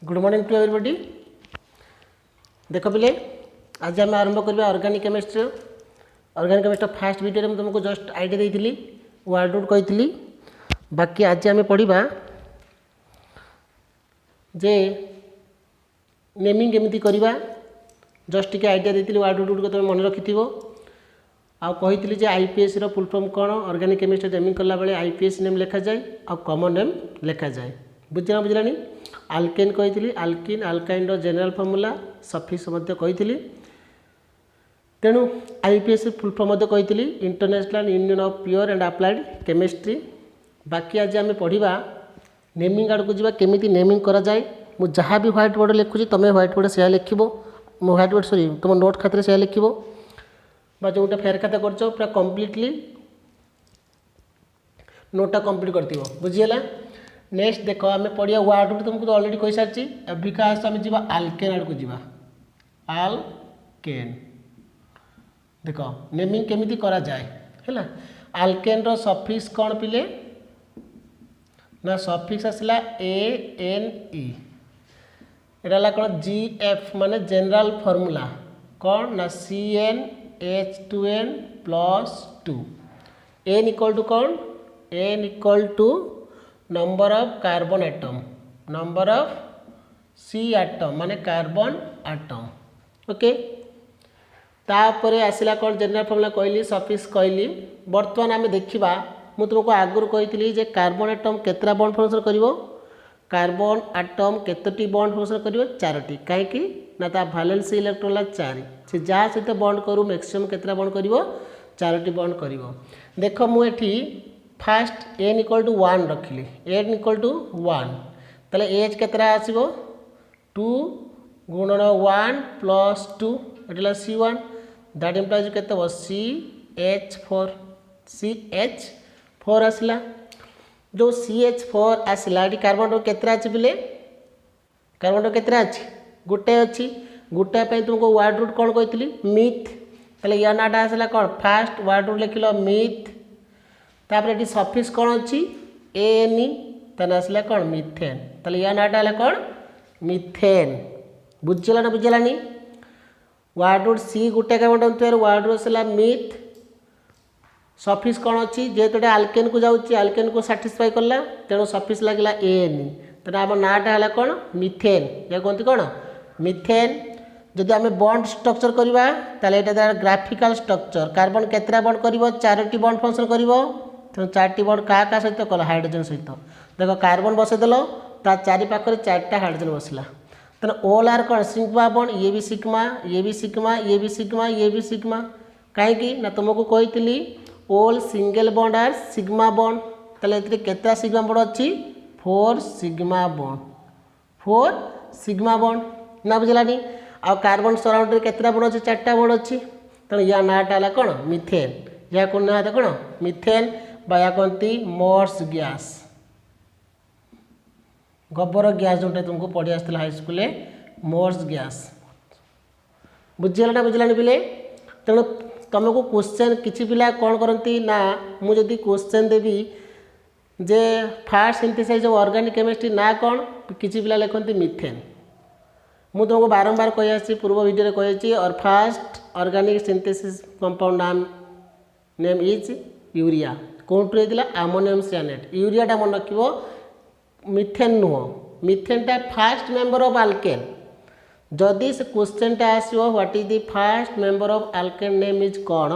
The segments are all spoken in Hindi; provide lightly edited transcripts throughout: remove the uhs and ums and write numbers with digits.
Good morning to everybody. देख पिले आज आम आरंभ करवा organic chemistry. Organic chemistry fast video में तुमको जस्ट आइडिया देती वर्ड रूट कही। बाकी आज आम पढ़ा जे नेमिंग केमिति करवा जस्ट टी आइडिया देती वर्ड रूट को तुम मन रखि आउ कही जे आईपीएस रो फुल फॉर्म कौन ऑर्गेनिक केमिस्ट्री नेमिंग कला बेले आईपीएस नेम लिखा जाए आ कॉमन नेम लिखा जाए। बुझा बुझलानी आल्केन कही आल्किन आल्काइन जेनेराल फॉर्मूला सफिक्स कही तेणु आईपीएस फुल फॉर्म कही international union of pure and applied chemistry. बाकी आज आम पढ़ा नेमिंग आड़ को जा केमी नेमिंग करा जाए। मु जहाँ भी व्हाइट बोर्ड लिखुची तुम्हें व्हाइट बोर्ड से लिख व्हाइट बोर्ड सॉरी तुम नोट खाते से लिख जोटा फेर खाता कर पूरा कम्प्लीटली नोटा कम्प्लीट कर बुझीगला। नेक्स्ट देख आम पढ़िया वर्ड रूट तुमको तो ऑलरेडी कही सारी विकास आम जी आल्केन आड़ को जा आल्केन देख नेमिंग केमिति करा जाए है। आल्केन रो सफिक्स कौन पिले ना सफिक्स आसला ANE एटा कौन GF माने जेनराल फॉर्मूला कौन ना CnH2n+2 n इक्वल टू कौन n equal to number of carbon atom number of C atom माने कार्बन एटम ओके। तापर आसला कौन जेनराल फॉर्मूला कहली सफिक्स कहली। बर्तमान आम देखा मु तुमको आगुरी कही जे कार्बन एटम केतरा बॉन्ड फॉर्मेशन करिवो कार्बन एटम केतोटी बॉन्ड फॉर्मेशन करिवो 4टी कहीं ना ता वैलेंसी इलेक्ट्रॉन 4 से जहाँ सहित बॉन्ड करू मैक्सिमम केतरा बॉन्ड करिवो 4टी बॉन्ड करिवो। देख मुझे फास्ट n इक्वल टू 1 रखिली n इक्वल टू 1 ताले एच केतरा आसीबो 2 गुणन 1 plus 2 Etah C1 that implies केते हो CH4 आसला जो CH4 आसला ये कार्बन केतरा अच्छी पिले कार्बन केतरा अच्छी गोटे अच्छी गोटे तुमको वर्ड रूट कौन कही मिथ ताले या नाटा आसला कौन फास्ट वर्ड रूट लिखल मिथ तापर ये सफिक्स कौन अच्छी ANE ताने आसला कौन मिथेन ताले या नाटा है कौन मिथेन। बुझला ना बुझलानी वर्ड रूट सी गोटे कार्बन वर्ड रूट आसला मिथ सफिक्स कौन अच्छी जेहेतु आल्केन को जाऊँगी आल्केन को साटिस्फाई कला तेणु सफिक्स लगला ANE तेना आम नाटा है कौन मिथेन या कहते कौन मिथेन। जदि आम बॉन्ड स्ट्रक्चर करवा ताले तार ग्राफिकल स्ट्रक्चर कार्बन केतरा बॉन्ड कर 4टी बॉन्ड फंक्शन कर 4टी बॉन्ड क्या सहित कल हाइड्रोजन सहित देख कार्बन बसईदेल ता चारि पाखरे 4टा हाइड्रोजन बसला तेना ऑल आर कौन सिग्मा बॉन्ड ये भी सिग्मा ये भी सिग्मा ये भी सिग्मा ये भी सिग्मा कहीं ना तुमको कही all single bond are sigma bond ताले केतरा सिग्मा बॉन्ड अच्छी 4 सिग्मा बॉन्ड ना बुझलानी आ कार्बन सराउंड केतरा बॉन्ड अच्छी 4टा बॉन्ड अच्छी तेणु या नाटा है कौन मिथेन या कौन ना कौन मिथेन या कहती मॉर्स गैस गोबर गैस जोटा तुमको पढ़ी आसला हाई स्कूल मॉर्स गैस बुझीगला ना बुझलानी पिले। तेणु तुमको क्वेश्चन किसी पिला कौन करती ना मुझे क्वेश्चन देवी जे first synthesize of organic chemistry ना कौन किसी पिला लिखती मिथेन मु तुमको बारंबार कही आसी पूर्व वीडियो कही और फास्ट ऑर्गेनिक सिंथेसिस कंपाउंड नाम नेम इज यूरिया कौन होता अमोनियम साइनाइड यूरियाटा मन रख मिथेन नुह मिथेनटा फास्ट मेंबर ऑफ आल्केन जदि से क्वेश्चनटा आसो what is the first member of alkane name is कौन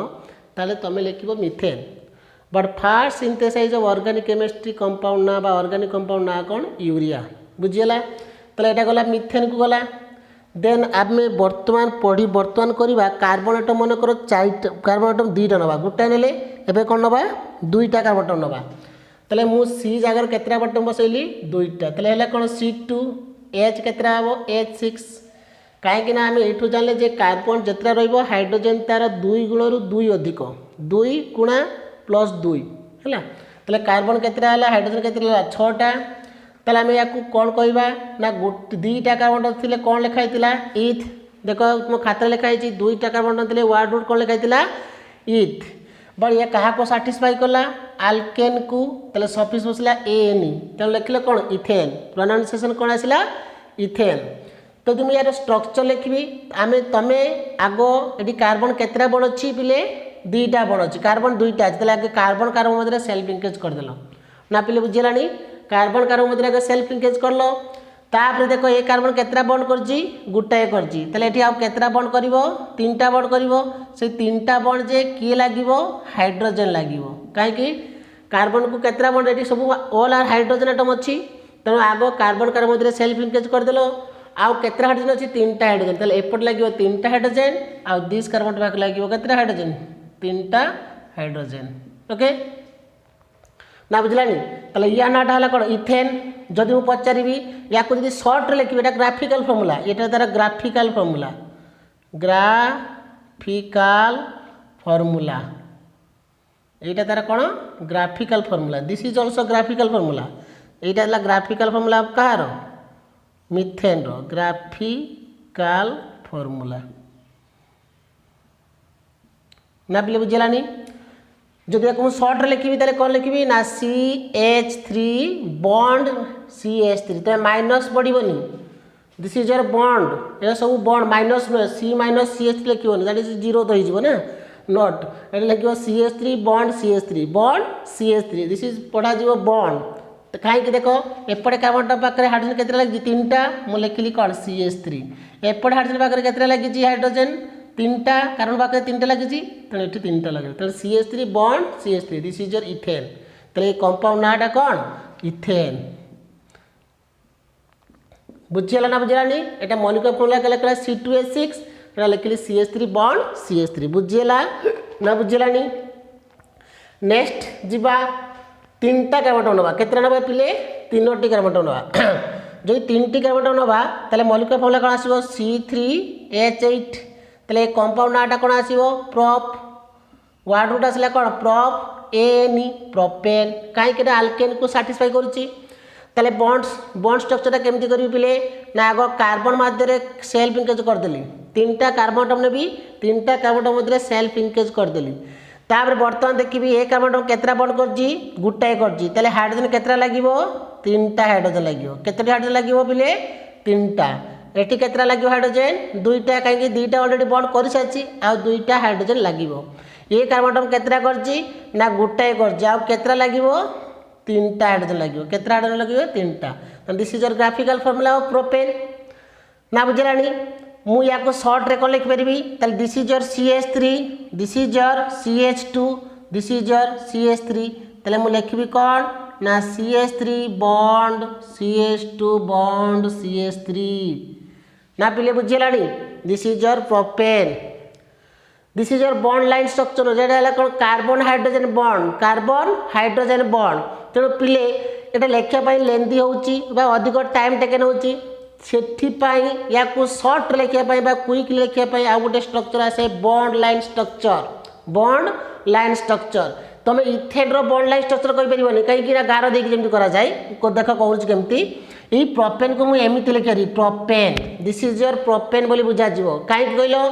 ताले तुम लिख methane but first synthesize of organic chemistry compound ना ऑर्गेनिक कंपाउंड ना कौन यूरिया बुझीगला। ताले एटा गला मिथेन को गला देन आम बर्तमान पढ़ी बर्तमान करवा कार्बन एटम मन कर 4 कार्बन एटम 2टा नवा गोटा नेले एबे कौन नवा 2टा कार्बन एटम नवा ताले मु सी जगह केतरा बटन बसैली 2टा ताले हैला कौन C2 H केतरा हबो H6 कहीं ना आम ये जाने जे कार्बन जितना रहिबो हाइड्रोजन तार 2 गुणरु 2 अधिक 2 गुणा +2 है ताले कार्बन केतरा है हाइड्रोजन केतरा 6टा ताले आम या कौन कहवा ना 2टा कार्बन थे कौन लिखाई इथ देख तुम खाता लिखाई 2टा कार्बन थे वर्ड रूट कौन लिखाई इथ बट ये क्या को साटिस्फाई कला आल्केन को ताले सफिक्स बसला ANE तेणु लिखले कौन इथेन प्रोनाउंसिएशन कौन आसला इथेन। तो तुम यार स्ट्रक्चर लिखी आम तुम आग ये कार्बन केतटा बण अच्छी पिले 2टा बण अच्छी कार्बन 2टा अच्छे आगे कार्बन कार्बन मध्य सेल्फ लिंकेज करदेल ना पिले बुझीगला कार्बन कार्बन मध्य आगे सेल्फ लिंकेज करल तापर देख ये कार्बन केतटा बॉन्ड करजी गोटाए करजी ताले एठी आउ केतटा बॉन्ड करिवो 3टा बॉन्ड करिवो से 3टा बॉन्ड जे किए लागिवो हाइड्रोजन लागिवो काहे कि कार्बन को केतटा बॉन्ड एठी सब ऑल आर हाइड्रोजन एटम अछि तेणु आगो कार्बन कार्बन मध्य सेल्फ लिंकेज करदेलो आउ केतटा हाइड्रोजन अछि 3टा हाइड्रोजन ताले एपट लागिवो 3टा हाइड्रोजन आउ दिस कार्बन पाक लागिवो केतटा हाइड्रोजन 3टा हाइड्रोजन ओके ना बुझलानी ताले या नाटा हला कोन इथेन जदि मु पचारिबी या को जदि शॉर्ट रे लिखिबे एटा ग्राफिकल फार्मूला एटा तारा ग्राफिकल फार्मूला एटा तारा कोन graphical formula this is also graphical formula एटा हला ग्राफिकल फार्मूला कहार मिथेन रो ग्राफिकल फार्मूला ना बिले बुझलानी जदि आपको शॉर्ट रे लिखी ताले कौन लिखी ना CH3 बॉन्ड CH3 तो माइनस पड़ोनी दिस इज योर बॉन्ड ये सब बॉन्ड माइनस नुहे C माइनस CH3 लिखोनी दैट इज 0 तो हो ना नॉट ये लिख CH3 bond CH3 this is पढ़ा जीव बॉन्ड तो कहीं देख एपटे कार्बन पाखे हाइड्रोजन केतटा लगी 3टा मु लिखिली कौन CH3 एपटे हाइड्रोजन पाखे केतटा लगी हाइड्रोजन 3टा कार्बन पाखे 3टा लगी तेणु ये 3टा लगे तेणु CH3 bond CH3 this is your ethane तो कंपाउंड नाटा कौन इथेन बुझीगला ना बुझलानी एटा मॉलिक्यूलर फॉर्मूला के लिखला C2H6 एटा लिखली CH3 बॉन्ड CH3 बुझीगला ना बुझलानी नेक्स्ट जीवा 3टा कार्बन नवा केतरा नवा पिले 3टी कार्बन नवा जो 3टी कार्बन नवा ताले मॉलिक्यूलर फॉर्मूला कोन आसीबो C3H8 ताले कंपाउंड नाटा कोन आसीबो प्रोप वार्ड रूट आसला कोन प्रोप एन प्रोपेन काहे कि अल्केन को सैटिस्फाई करूची ताले बॉन्ड स्ट्रक्चर केमती करी पिले ना आगो कार्बन मध्य सेल्फ लिंकेज कर देली 3टा कार्बन एटम नेबी 3टा कार्बन एटम मध्य सेल्फ लिंकेज कर देली तापर वर्तमान देखिबी ए कार्बन एटम केतरा बॉन्ड करजी गुटाए करजी ताले हाइड्रोजन केतरा लागिवो 3टा हाइड्रोजन लागिवो केतरा हाइड्रोजन लागिवो पिले 3टा एटी केतरा लागिवो हाइड्रोजन 2टा काहे 2टा ऑलरेडी बॉन्ड कर साची आ 2टा हाइड्रोजन लागिवो ये कार्बन एटम केतरा करजी ना गुटाए करजी आ केतरा लागिवो 3टा हाइड्रोजन लागिवो केतरा हाइड्रोजन लागिवो 3टा this is your graphical formula of propane ना बुझलानी मु या को शॉर्ट रे कोन लिख परबी ताल this is your CH3 this is your CH2 this is your CH3 ताले मु लिखबी कोन ना CH3 bond CH2 bond CH3 ना पिले बुझिलानी this is your propane this is your bond line structure जेटा हला कोन कार्बन हाइड्रोजन बॉन्ड तेणु पिले एटा लेखा पई लेंदी होउची बा अधिक टाइम टेकन होउची सेठिपाई या को शॉर्ट लेखा पई बा क्विक लेखा पई आ गोटे स्ट्रक्चर आसे बॉन्ड लाइन स्ट्रक्चर तुम इथेन रो बॉन्ड लाइन स्ट्रक्चर कहि परिबोनी कहीं गार देख जेमती करा जाय को देख कहूच केमती ई प्रोपेन को मु एमिति लिखरी propane this is your propane बोली बुझा जीवो काहे कहलो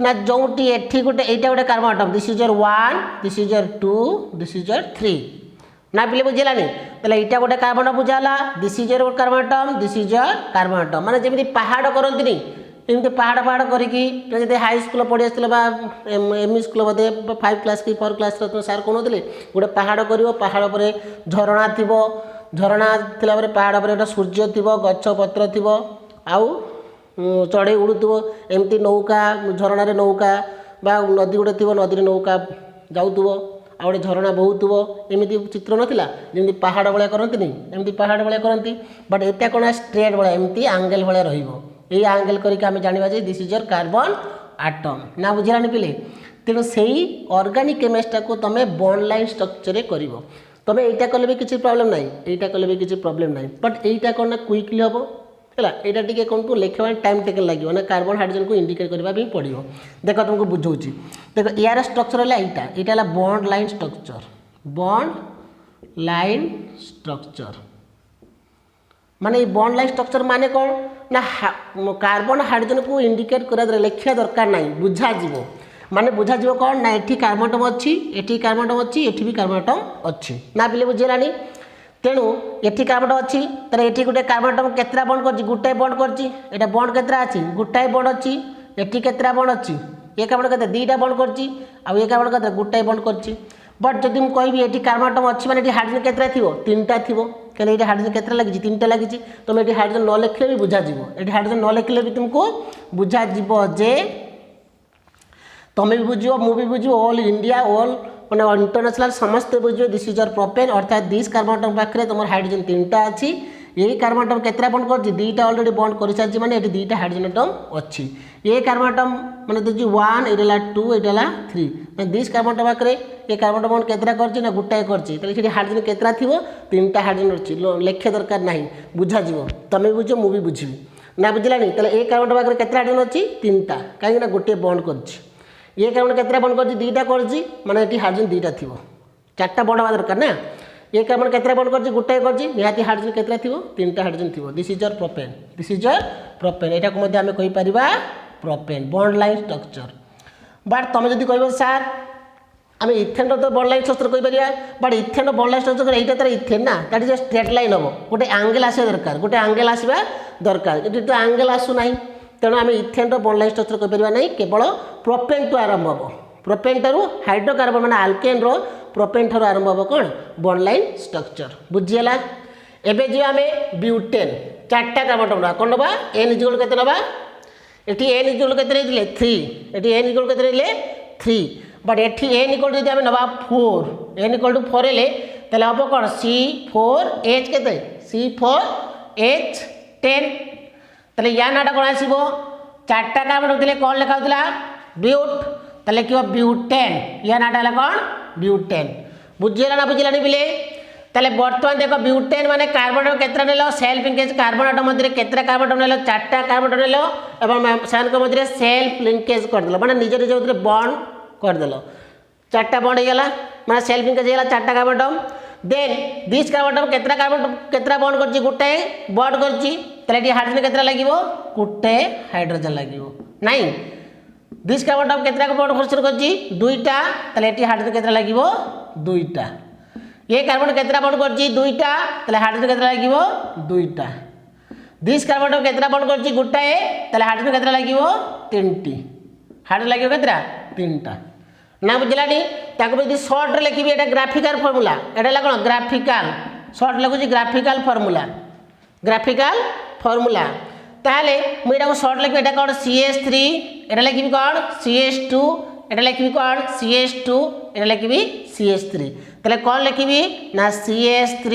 ना जोटी एठी गोटे एटा गोटे carbon atom this is your 1 this is your 2 this is your 3 ना पिले बुझिलानी तले एटा गोटे कार्बन बुझाला this is your carbon atom this is your carbon atom माने जेमती पहाड़ करंतिनी एमती पहाड़ करिकी जदि हाई स्कूल पढ़ी आसला बा एम स्कूल बोधे 5 क्लास की 4 क्लास तो सार कोन होतले गोटे पहाड़ करिवो पहाड़ पर झरणा थिबो झरणा थिला पर पहाड़ पर एटा सूर्य थिबो गच्छ पत्र थिबो आउ चढ़े उड़ुथबो एमती नौका झरणा रे नौका बा नदी गोटे थिबो नदी रे नौका जाउथबो आ गोटे झरणा बहुथबो एमती चित्र नथिला जेमती पहाड़ भलिया करंतिनी एमती पहाड़ भलिया करंती बट एटा कोन स्ट्रेट भलिया एमती एंगल भलिया रहिबो ये एंगल करके आम जाना जे this is your carbon atom ना बुझानी पिले तेणु से ऑर्गेनिक केमिस्ट्री को तुम बॉन्ड लाइन स्ट्रक्चर कर तुम यहाँ कले भी किसी प्रॉब्लम ना यहाँ कले भी किसी प्रॉब्लम ना बट यहाँ कौन ना क्विकली हम है यहाँ टी कौन को लिखा टाइम टेकन लगे ना कार्बन हाइड्रोजन को इंडिकेट करने पड़ो देख तुमको बुझाऊँ देख यार स्ट्रक्चर है यहाँ बॉन्ड लाइन स्ट्रक्चर माने बॉन्ड लाइन स्ट्रक्चर माने कौन ना कार्बन हाइड्रोजन को इंडिकेट कर लिखा दरकार ना बुझा जीव माने बुझा जीव कौन ना एठी कार्बन एटम अच्छी एठी कार्बन एटम अच्छी एठी भी कार्बन एटम अच्छी ना पिले बुझेलानी तेणु एटी कार्बन अच्छी तेरे एटी गोटे कार्बन आटम केतरा बंड कर गोटाए बंड कर बंड केतरा अच्छी गोटाए बंड अच्छी एटी केतरा बंड अच्छी ये कार्बन केते दुईटा बंड करची आ ये कार्बन केते गोटाए बंड करची बट जदि मुझे कहबी एटी कार्बन आटम अच्छी माने एटी हाइड्रोजन केतरा थिबो तीनटा थिबो कहीं ये हाइड्रोजन केतरा लगी तीनटा लगी तुम ये हाइड्रोजन न लिखले भी बुझा जीवो ये हाइड्रोजन न लिखले भी तुमको बुझा जीवो जे तुम्हें भी बुझो मु भी बुझो ऑल इंडिया ऑल मैंने इंटरनेशनल समस्ते बुझे दिस इज योर प्रोपेन अर्थात दिस कार्बन आटम पाखे तुम हाइड्रोजन तीनटा अच्छी ये कार्बन आटम केतरा बंड कर दुईटा अलरेडी बंड कर सारी मैंने ये दुईटा हाइड्रोजन आटम अच्छी ये कार्बन आटम मैंने देखिए 1 ये 2 ये 3 दिस कार्बन आटम पाखे ये कार्बन आटम बंड केतरा कर गोटाए कर हाइड्रोजन केतरा थी तीनटा हाइड्रोजन अच्छी लेखे दरकार ना बुझा जीव तुम्हें बुझ मुझे बुझी ना बुझलानी ये कार्बन आटम पाखे केतरा हाइड्रोजन अच्छी तीनटा कहीं गोटे बंड कर ये कार्बन केतरा बंड कर दुईटा कर माने ये हाइड्रोजन दुईटा थी चार्टा बंड हवा दरकार ना ये कार्बन केतरा बंड कर गोटाए कर निहाती हाइड्रोजन केतरा थी तीनटा हाइड्रोजन थी this is your propane this is your propane यहाँ को आम कहीपर propane bond line structure but तुम जब कह सार आम इथेन तो बंड लाइन स्ट्रक्चर कहीपर but ethane bond line structure यहाँ तरह इथेन ना दैट इज स्ट्रेट लाइन हम गोटे आंगेल आसा दरकार गोटे आंगेल आसवा दरकार ये तो आंगेल आसूना तेणु आम इथेन बंड लाइन स्ट्रक्चर कहीपर ना केवल प्रोपेन टू आरंभ हम प्रोपेन ठारू हाइड्रोकार्बन माने आल्केन रो प्रोपेन ठारू आरंभ हम कौन बंड लाइन स्ट्रक्चर बुझीगला एबे जो आम ब्यूटेन चार्टा कार्बन नवा कौन नवा एन इक्वल के नवा ये एन इक्वल के 3 ये एन इक्वल के 3 बट ये एन इक्वल जो नवा 4 एन इक्वल टू 4 हेले तेल हम कौन C4H के C4H10 तेल या नाटा कौन आसो चार्टा कार्बन होते कौन लिखा होता ब्यूट तो लिख ब्यूटेन या नाटा कौन ब्यूटेन बुझीगला ना बुझीलानी पिले ताले बर्तमान देख ब्यूटेन माने कार्बन आटम केतरा नेलो सेल्फ लिंकेज कार्बन आटम मध्य केतरा कार्बन आटम नेलो चार्टा कार्बन आटम नेलो एवं सेन मध्य सेल्फ लिंकेज करदेलो माने निज निज मध्य बॉन्ड करदेलो चार्टा बॉन्ड हो गला माने सेल्फ लिंकेज हो गला चार्टा carbon atom then this carbon atom केतरा बॉन्ड करछि गोटे बॉन्ड करछि ताले हाइड्रोजन केतरा लागिवो गोटे हाइड्रोजन लागिवो नाही दिस कार्बन आटम केतरा बॉन्ड फॉर्मेशन करछि दुईटा ताले एटी हाइड्रोजन केतरा लागिवो दुईटा ये कार्बन केतरा बंड करछि दुईटा ताले हाइड्रोजन केतरा लागिवो दुईटा दिस कार्बन आटम केतरा बंड करछि गोटाए ताले हाइड्रोजन केतरा लागिवो तीनटी हाइड्रोजन लागिवो केतरा तीनटा ना बुझलानी ताको यदि शॉर्ट रे लिखिबी एटा ग्राफिकल फार्मूला एटा कोन ग्राफिकल शॉर्ट लिखुछि ग्राफिकल फार्मूला ताले मु एटा को शॉर्ट लिखबी एटा कोन CH3 एटा लिखिबी कोन CH2 एटा लिखिबी कोन CH2 एटा लिखिबी CH3 ताले कौन लिखिबी ना CH3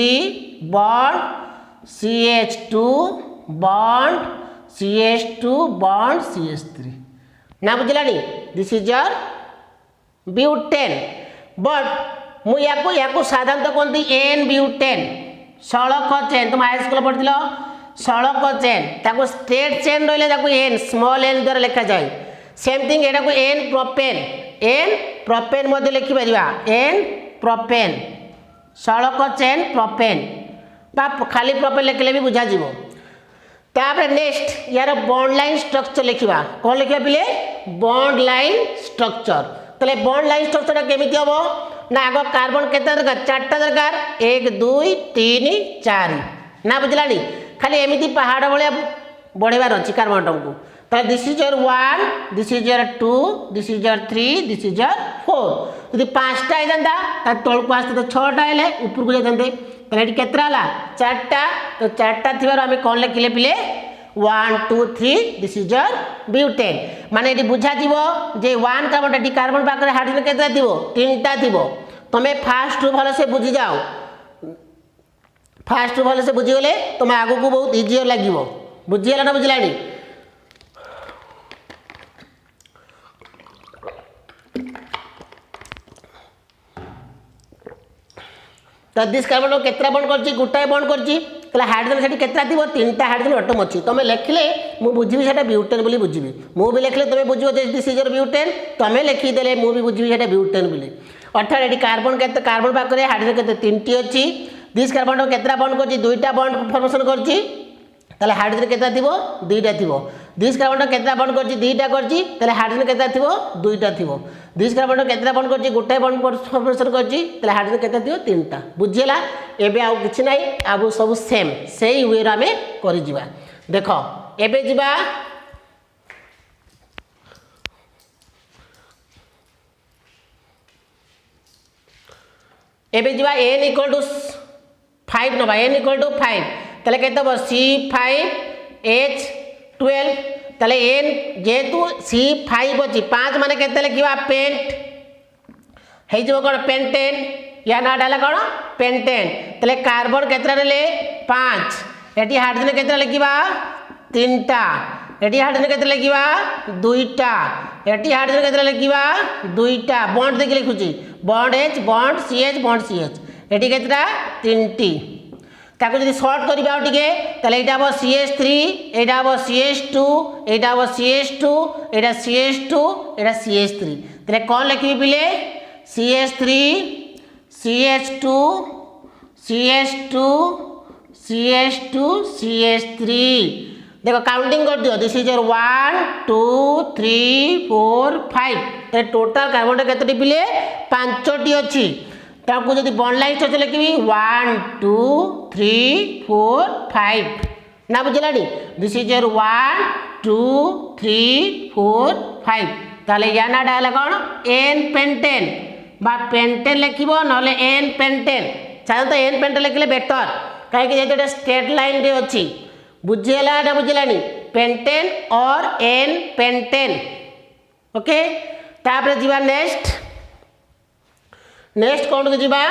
bond CH2 bond CH2 bond CH3 ना बुझलानी this is your butane but मु याको साधारणतः कहती एन ब्यूटेन सड़क चेन तुम हाई स्कूल पढ़ी सड़क चेन ताको स्ट्रेट चेन रही एन स्मॉल एन द्वारा लिखा जाए सेम थिंग एटा को एन प्रोपेन मध्य लिखि परिबा एन प्रोपेन सड़क चेन प्रोपेन बा खाली प्रोपेन लिखले भी बुझा जीवो तापर नेक्स्ट यार बॉन्ड लाइन स्ट्रक्चर लिखा कौन लिखा पिले बॉन्ड लाइन स्ट्रक्चर तले बॉन्ड लाइन स्ट्रक्चर केमिति हबो ना आगो कार्बन केते दरकार चारटा दरकार 1 2 3 4 ना बुझलानी खाली एमिति पहाड़ भलिया बढ़ेबार अछि कार्बन आटम को तो this is your 1 this is your 2 this is your 3 this is your 4 यदि 5टा आइदंता ता तळ को आस्ते तो 6टा हेले ऊपर को जातंते तले एटी केतरा हला 4टा तो 4टा थिबार हम कोन लिखिले पिले 1 2 3 दिस इज योर ब्यूटेन माने एटी बुझा जीवो जे 1 कार्बन एटी कार्बन पाकर हाइड्रोजन केतरा थिबो 3टा थिबो तमे फास्ट रु भलो से बुझी जाओ फास्ट रु भलो से बुझी गले तमे आगु को बहुत इजी लागिवो बुझी गेला ना बुझलानी तो दिस कार्बन केतरा बंड करछि गोटाए बंड करछि तले हाइड्रोजन सेठी केतरा थिबो 3टा हाइड्रोजन एटम अछि तमे लिखले मु बुझिबी सेटा ब्यूटेन बोली बुझिबी मु भी लिखले तमे बुझिबो जे दिस इज योर ब्यूटेन तमे लिखि देले मु भी बुझिबी सेटा ब्यूटेन बोली अर्थात एटी कार्बन केते कार्बन पाकरे हाइड्रोजन केते 3टी अछि दिस कार्बन केतरा बंड करछि दुईटा बंड फॉर्मेशन करछि तले हाइड्रोजन केतरा थिबो दुईटा थिबो दिस कार्बन केतना बंड करछि दुईटा करछि तले हाइड्रोजन केतना थिबो दुईटा थिबो दिस कार्बन केतना बंड करछि गोटे बंड फॉर्मेशन करछि तले हाइड्रोजन केतना थिबो तीनटा बुझिला एबे आउ किछि नै आबु सब सेम सेही वे रा में करि जिबा देखो एबे जिबा एबे जिबा n इक्वल टू 5 नबा n इक्वल टू 5 तले केते हो C5H12 तले n जेतु C5 अछि 5 माने केते लिखिबा पेंट हे जो कोन पेंटेन या ना डाला कोन पेंटेन तले कार्बन केतरा ले 5 एटी हाइड्रोजन केतरा लिखिबा 3टा एटी हाइड्रोजन केतरा लिखिबा 2टा एटी हाइड्रोजन केतरा लिखिबा 2टा बॉन्ड देखि लिखुची बॉन्ड H बॉन्ड CH एटी केतरा 3टी ताको जदी शॉर्ट करबा टिके तले एटा हो CH3 एटा हो CH2 एटा हो CH2 एटा CH2 एटा CH3 तले कोन लिखबी बिले CH3 CH2 CH2 CH2 CH3 देखो काउंटिंग कर दियो दिस इज 1 2 3 4 5 ते टोटल कार्बन केतटी बिले 5टी अछि ताको जदी बॉन्ड लाइन स्ट्रक्चर लिखबी 1 2 3 4 5 ना बुझलानी दिस इज 1 2 3 4 5 ताले या ना डाला कोन n पेंटेन बा पेंटेन लिखिबो नले n पेंटेन चाहे तो n पेंटेन लिखले बेटर काहे कि जेते स्ट्रेट लाइन रे अछि बुझेला ना बुझलानी पेंटेन और n पेंटेन ओके तापर जीवा नेक्स्ट कोन के जीवा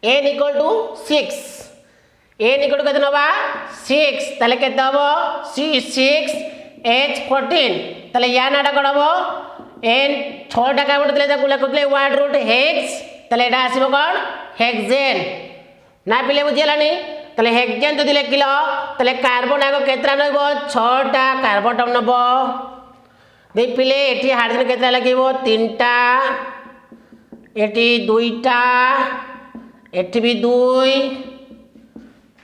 n equal to 6 n equal to केतना बा 6 तले केतना हो C6H14 तले या नाटा कोन हो n 6 टा कार्बन तले ताकू लिखुतले वर्ड रूट हेक्स तले एटा आसीबो कोन हेक्सेन ना पिले बुझिलानी तले हेक्सेन जदि लिखिलो तले कार्बन आगो केतरा नबो 6 टा कार्बन टम नबो दे पिले एठी हाइड्रोजन केतरा लगिबो 3टा एठी 2टा एठी भी 2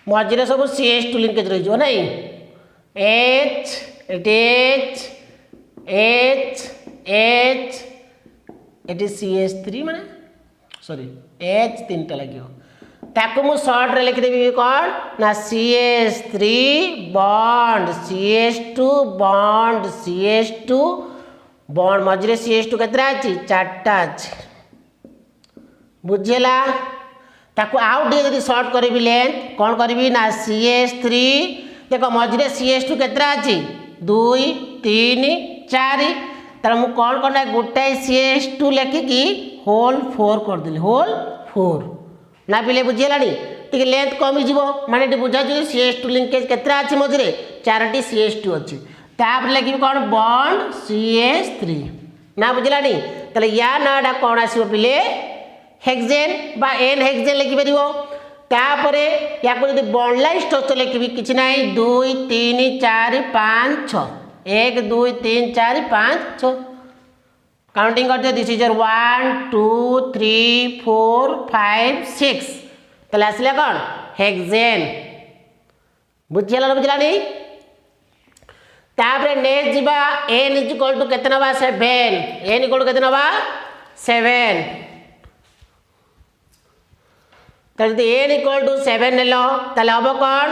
मझिरे सब CH2 लिंकेज रहि जो नै H H H H एठी CH3 माने सॉरी H 3टा लागियो ताको मु शॉर्ट रे लिख देबी कोन ना CH3 bond CH2 bond CH2 bond मझिरे CH2 केतरा अछि 4टा अछि बुझेला ताको आउट दे जदी शॉर्ट करबी लेंथ कोन करबी ना CH3 देखो मझिरे CH2 केतरा अछि 2 3 4 तर मु कोन करना गोटे CH2 लेखि की होल 4 कर दिली होल 4 ना पिले बुझिलानी टिके लेंथ कमी जिवो माने टी बुझा जे CH2 लिंकेज केतरा अछि मझिरे 4टी CH2 अछि ताप लेखि कोन बॉन्ड CH3 ना बुझिलानी तले या नाडा कोन आसीबो पिले हेक्सेन बा n हेक्सेन लिखि परिबो तापरे याको जदी बॉन्ड लाइन स्ट्रक्चर लिखिबी किछि नै 2 3 4 5 6 1 2 3 4 5 6 काउंटिंग करते दिस इज 1 2 3 4 5 6 तले आसले कोन हेक्सेन बुझिला बुझलानी तापरे नेक्स्ट जिबा n इक्वल टू केतना बा 7 n इक्वल टू केतना बा 7 तले n इक्वल टू 7 नेलो तले हबो कोन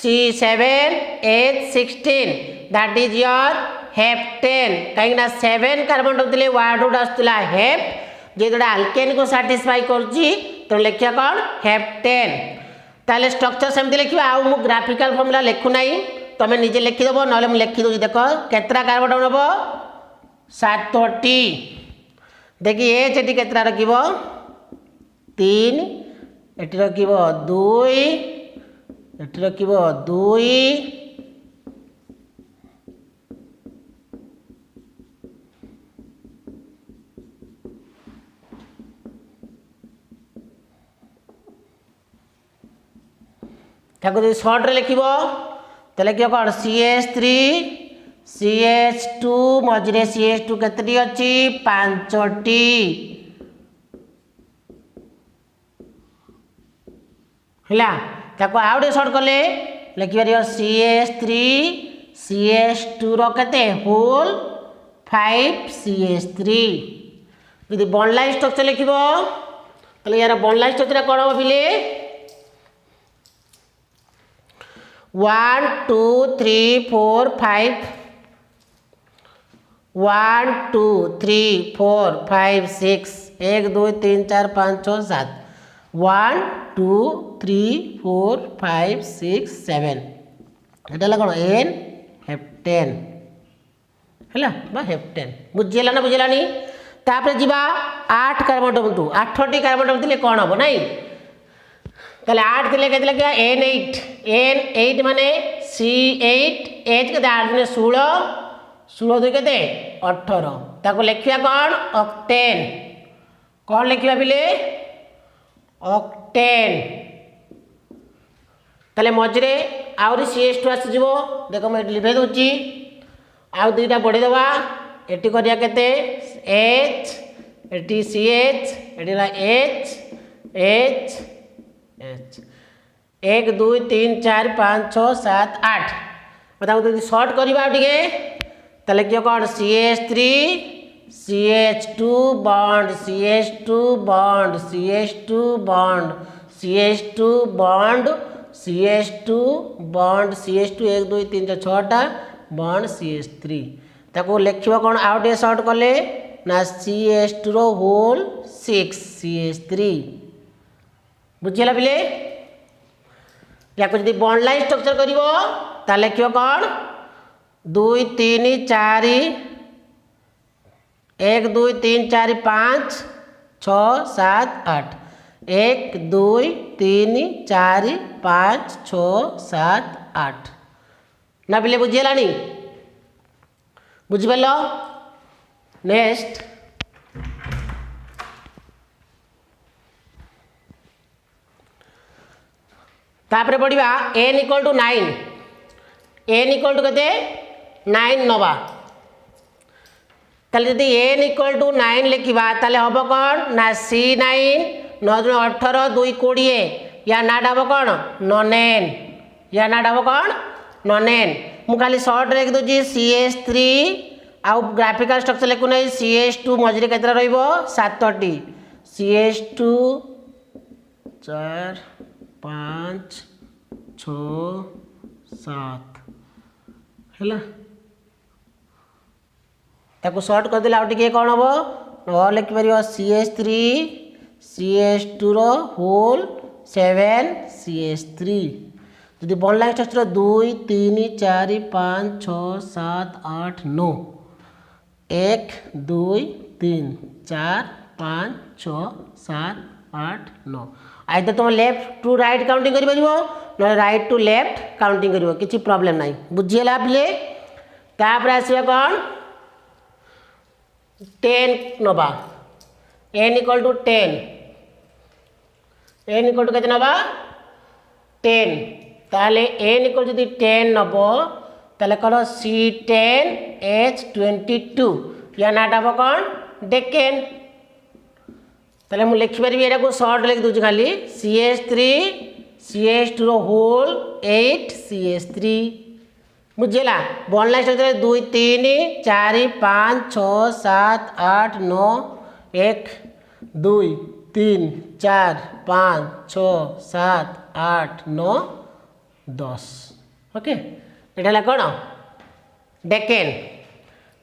C7H16 that is your heptane कहीं ना 7 कार्बन रखले वर्ड रूट आस्तला हेप जे जोडा अल्केन को सैटिस्फाई करजी तो लिखिया कोन हेप्टेन ताले स्ट्रक्चर सेमति लिखिबा आ मु ग्राफिकल फॉर्मूला लिखु नाही तमे निजे लिखि देबो नले मु लिखि दोजी देखो केतरा कार्बन नबो 7टी देखि H एटी केतरा रखिबो 3 एटी रखिबो 2 एटी रखिबो 2 ताको जे शॉर्ट रे लिखिबो त लिखियो कोन CH3 CH2 मझिरे CH2 केतटी अछि 5टी है ताको आउ टे सर्ट कले लिखिपर CH3 CH2 रते होल 5CH3 यदि बॉन्ड लाइन स्ट्रक्चर लिख यार बॉन्ड लाइन स्ट्रक्चर कौन हम पिले 1 2 3 4 5 1 2 3 4 5 6 1 2 3 4 5 6 7 1 2 3 4 5 6 7 এটা कौन एन हेप्टेन है हेप्टेन बुझीगला ना बुझेलानी तापर जीवा 8 कार्बन अणु 8टी कार्बन अणु थे कौन हम नाई ताले 8 थे के N8 N8 माने C8 H के 8 ने 16 16 2 के 18 ताको लिखिया कौन ऑक्टेन कौन लिखिया बिले ऑक्टेन ताले मझे आउरी CH2 आसीजिवो देखो मैं लिखे दूची आउ दुईटा बढ़ी देवा एटी करिया केते H eighty CH eighty H H H 1 2 3 4 5 6 7 8 मतलब सर्ट करवा टे ताले किए कौन CH3 CH2 bond CH2 bond CH2 bond CH2 bond CH2 bond CH2 1 2 3 4 6टा बॉन्ड CH3 ताको लिखिबा कौन आउ टे सर्ट कले ना CH2 रो होल 6 CH3 बुझिला बिले या जब बॉन्ड लाइन स्ट्रक्चर करिवो ता लिखिबो कौन 2 3 4 1 2 3 4 5 6 7 8 1 2 3 4 5 6 7 8 ना बिले बुझीगलानी बुझिपार नेक्स्ट तापर पढ़ा n equal to 9 n equal to के 9 नवा ताले यदि n इक्वल टू 9 लिखा ताले हम कौन ना C9 9 18 2 20 या नाट हम कौन ननेन या नाट हम कौन ननेन मु खाली सर्ट लिख दूची CH3 आउ ग्राफिकल स्ट्रक्चर लिखु नहीं CH2 मझे के 7टी CH2 4 5 6 7 है ताको सर्ट कर देला टिके कौन हम और लिखिपर CH3 CH2 रो होल 7 CH3 यदि बॉन्ड लाइन स्ट्रक्चर 2 3 4 5 6 7 8 9 1 2 3 4 5 6 7 8 9 आइदर तुम लेफ्ट टू राइट काउंटिंग कर ना राइट टू लेफ्ट काउंटिंग कर किसी प्रॉब्लम ना बुझीगला पिले तापर आसवा कौन 10 नवा n equal to 10 n equal to के नवा 10 ताले n इक्वल जदि 10 नब ताले कौन C10 H22 या नाट हम कौन डेकेन ताले मु लिखिपर यहाँ को सर्ट लिख दूँ खाली CH3 CH2 रो होल 8 CH3 बुझीगला बॉन्ड लाइन स्ट्रक्चर 2 3 4 5 6 7 8 9 1 2 3 4 5 6 7 8 9 10 ओके ये कौन डेकेन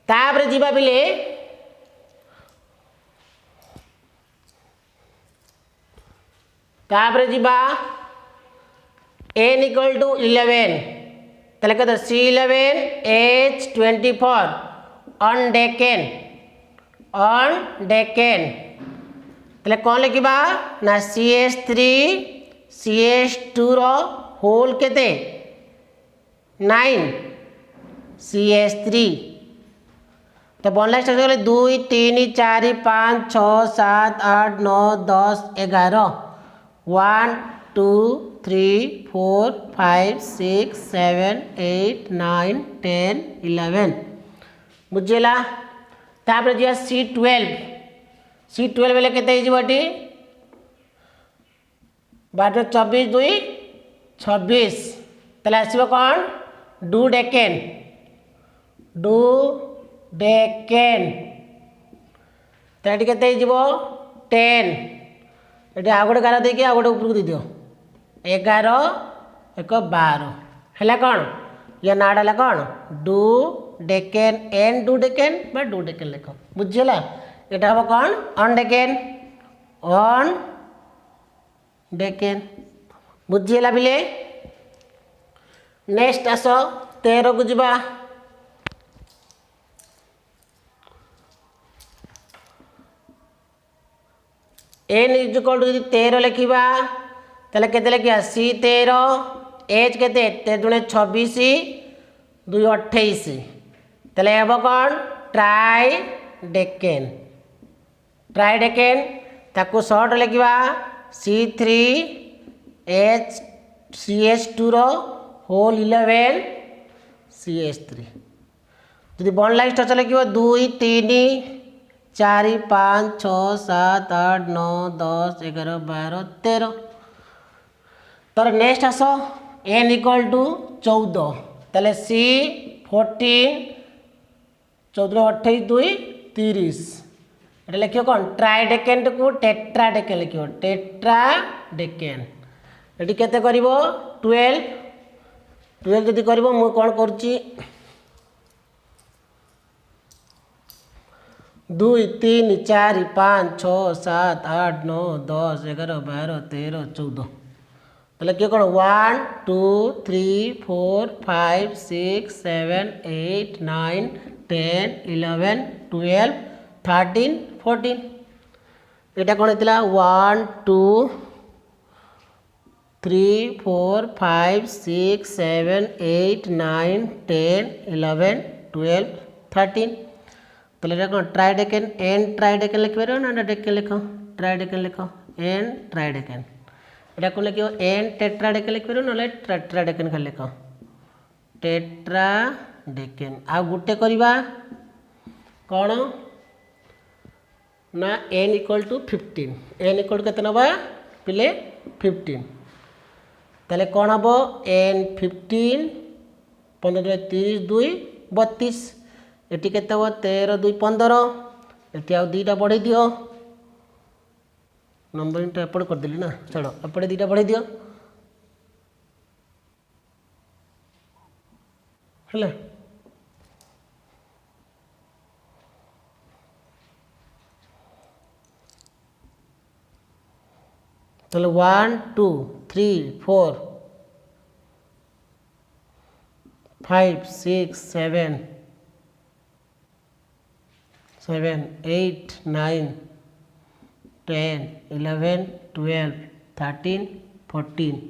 तापर जीवा बिले तापर जीवा n इक्वल टू 11 ताले कहते C11 H24 अनडेकेन ताले कौन लिखा ना CH3 CH2 रो होल केते 9 CH3 तो बॉन्ड लाइन स्ट्रक्चर 2 3 4 5 6 7 8 9 10 11 1 2 3 4 5 6 7 8 9 10 11 बुझेला तापर जी C12 बेले केते हिजबटी 12 24 2 26 ताले आसीबो कोन डू डेकेन तो ये के 10 ये आउ गोटे 11 देके आउ गोटे ऊपर दे दियो 11 1 12 है कौन या नाड़ा है कौन डू डेकेन एन डू डेकेन बा डू डेकेन लिख बुझीगला यहाँ हम कौन ऑन डेकेन बुझीगला बिले नेक्स्ट आस 13 को जीवा एन इज इक्वल टू 13 लिखा ताले केते लिखा सी 13 एच केते 13 दुणे 26 2 28 ताले हम कौन ट्राइडेकेन ताको शॉर्ट लिखा C3 H CH2 रो होल 11 CH3 यदि बॉन्ड लाइन स्ट्रक्चर लिखो 2 3 4 5 6 7 8 9 10 11 12 13 तर नेक्स्ट आस n इक्वल टू 14 ताले C 14 14 28 2 30 ये लिखियो कौन ट्राइडेकेन को टेट्राडेकेन लिखियो टेट्राडेकेन ये केते करिवो 12 जदि करिवो मु कोन करची 2 3 4 5 6 7 8 9 10 11 12 13 14 ताले किए कौन 1 2 3 4 5 6 7 8 9 10 11 12 13 14 यहाँ कौन होता 1 2 3 4 5 6 7 8 9 10 11 12 13 तो ये कौन ट्राइडेकेन एन ट्राइडेकेन लिख पार ना डेकेन लिख ट्राइडेकेन लिख एन ट्राइडेकेन यहाँ कौन लिख एन टेट्राडेकेन लिख पार ना टेट्राडेकेन खाली लिख टेट्राडेकेन आ गोटे करवा कौन ना n equal to 15 n equal to के नवा पिले 15 ताले कौन हम n 15 15 30 2 32 ये के 13 2 15 ये आउ 2टा बढ़े दियो नंबरिंग एपट करदेली ना छाड़ एपटे 2टा बढ़े दियो है तो 1 2 3 4 5 6 7 8 9 10 11 12 13 14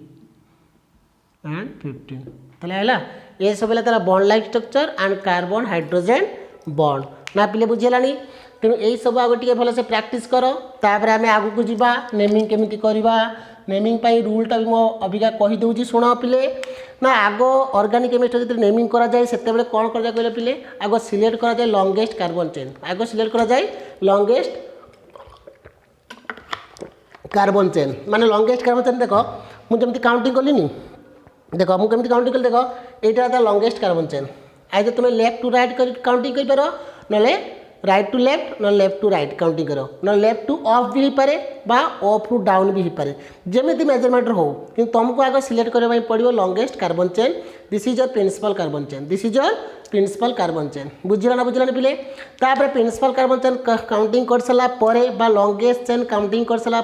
एंड 15 ताले ये सब है bond like structure and carbon hydrogen bond ना पिले बुझेलानी तेणु यही सब आगे टे भलसे प्राक्ट कर तापर आम आग को जावा नेमिंग केमी करवा नेमिंग रूलटा भी मो अबिका कहीदे शुण पिले ना आग ऑर्गेनिक केमिस्ट्री जो नेमिंग कराए से कौन कर कहले पिले आग सिलेक्ट कराए लंगेस्ट कार्बन चेन आग सिलेक्ट कराए लंगेस्ट कार्बन चेन माने लंगेस्ट कार्बन चेन देख मुझे काउंटिंग कलिनी देख मुझे काउंटिंग कल देख यहाँ लंगेस्ट कार्बन चेन आज तुम लेफ्ट टू राइट काउंटिंग कर ना राइट टू लेफ्ट ना लेफ्ट टू राइट काउंटिंग करो ना लेफ्ट टू अफ भी हो पारे बा अफ टू डाउन भी हो पारे जमी मेजरमेंट हो कि तुमको आगे सिलेक्ट करने पड़ो longest carbon chain this is your principal carbon chain this is your principal carbon chain बुझिला पिले तापर प्रिंसिपल कार्बन चेन काउंटिंग कर सारा बा लंगेस्ट चेन काउंटिंग कर सारा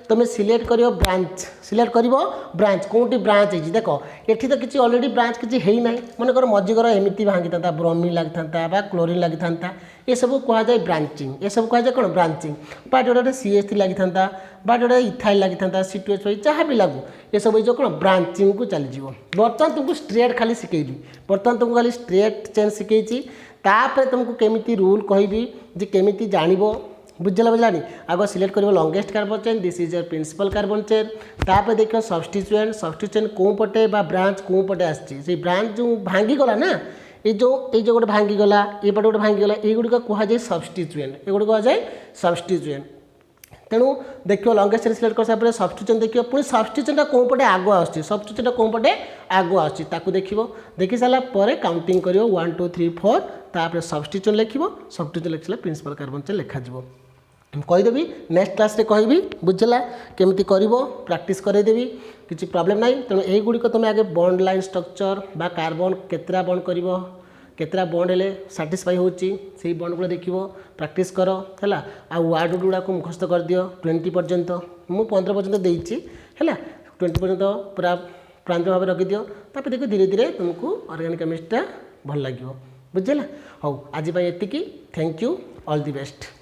तुम सिलेक्ट कर ब्रांच सिलेक्ट कर ब्रांच कौटी ब्रांच है देख ये तो किसी अलरेडी ब्रांच किसी है ना मनकर मजिगर एमती भांगी था ब्रोमीन लगी था क्लोरीन लगी था ये सब कहुए ब्रांचिंग ये सब कहुए कौन ब्रांचिंग बा जो CH3 लगी था बा जो इथाइल लगी था C2H5 जहाँ भी लगू ये सब जो कौन ब्रांचिंग को चली बर्तमान तुमको स्ट्रेट खाली शिखेली बर्तमान तुमको खाली स्ट्रेट चेन शिखेची तापर तुमको केमिति रूल कहबी जे केमिति जानिबो बुझलानी आग सिलेक्ट कर longest carbon chain this is your principal carbon chain तापर देख सब्स्टिट्यूएंट कौ पटे ब्रांच कौ पटे आसी ब्रांच जो भांगी गला ना ये जो गोटे भांगीगला ये पटे गोटे भांगीगला ये गुड़िक कहुए सब्स्टिट्यूएंट ये गुड़ कहुए सब्स्टिट्यूएंट तेणु देखिए लंगेस्ट चेन सिलेक्ट कर सारा सब्स्टिट्यूशन देखिए पुणी सब्स्टिट्यूशनटा कौन पटे आगुआ आसूँ सब्स्टिट्यूशनटा कौन पटे आगुआ आसूँ ताकू देखिए देखी सारापर काउंटिंग कर 1 2 3 4 तापर सब्स्टिट्यूशन लिख सब्स्टिट्यूशन लिख सारा प्रिंसिपल कार्बन चेन लिखाଯିବ कहीदेवी नेक्स्ट क्लास रे कहि बुझला केमती करिवो प्रैक्टिस करदेवी किसी प्रॉब्लम ना तेणु यही गुड़िक तुम आगे बॉन्ड लाइन स्ट्रक्चर बा कार्बन केतरा बॉन्ड कर केतरा बॉन्ड हेले साटिस्फाई होची से बॉन्ड गुड़ा देख प्रैक्टिस कर है आ वार्ड गुड़ा को मुखस्त कर दियो 20 पर्यंत मु 15 पर्यंत देती है 20 पर्यंत पूरा प्रांत भाव रखी दियो तापर देखो धीरे धीरे तुमको ऑर्गेनिक केमिस्ट्री भल लगे बुझेगा हाँ आज ये thank you all the best.